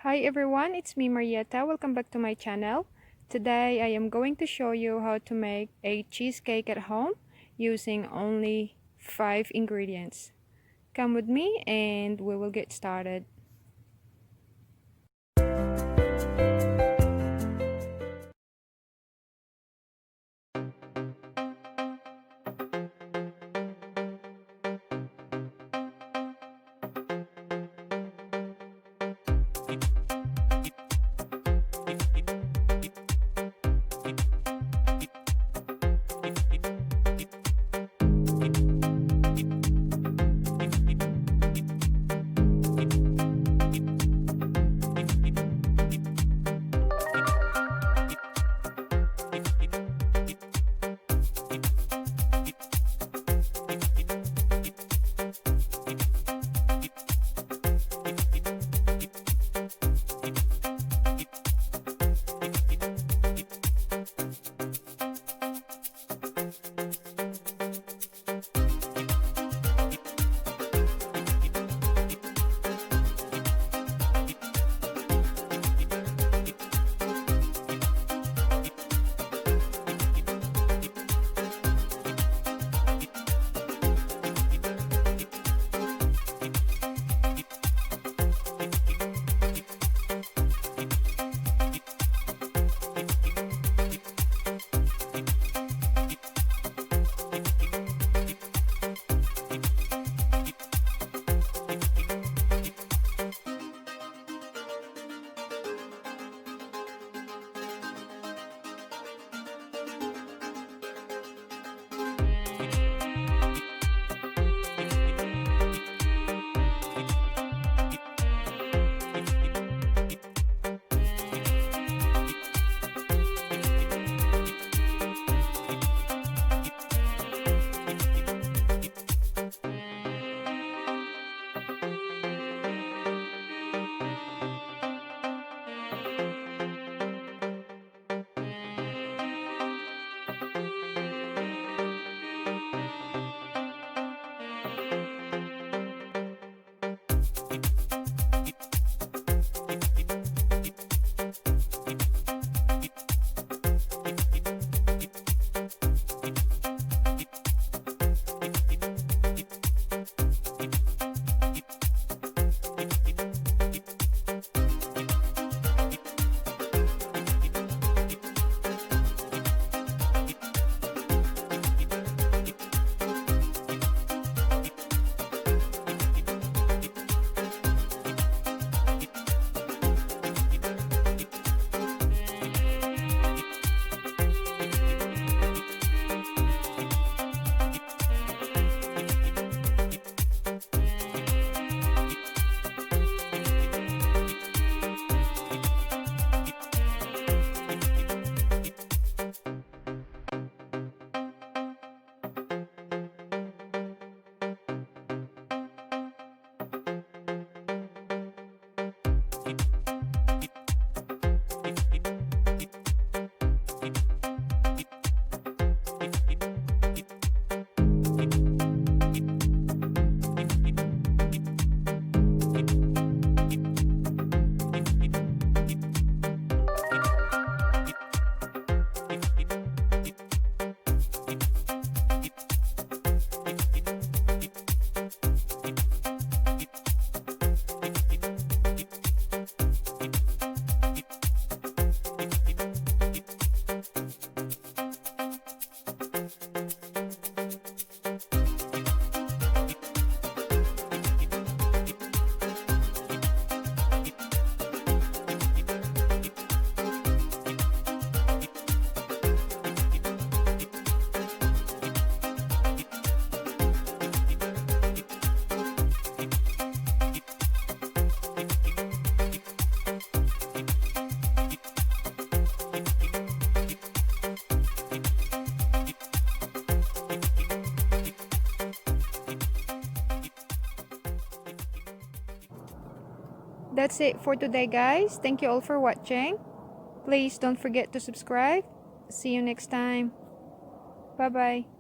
Hi everyone, it's me Marietta. Welcome back to my channel. Today I am going to show you how to make a cheesecake at home using only 5 ingredients. Come with me and we will get started. That's it for today guys. Thank you all for watching. Please don't forget to subscribe. See you next time. Bye bye.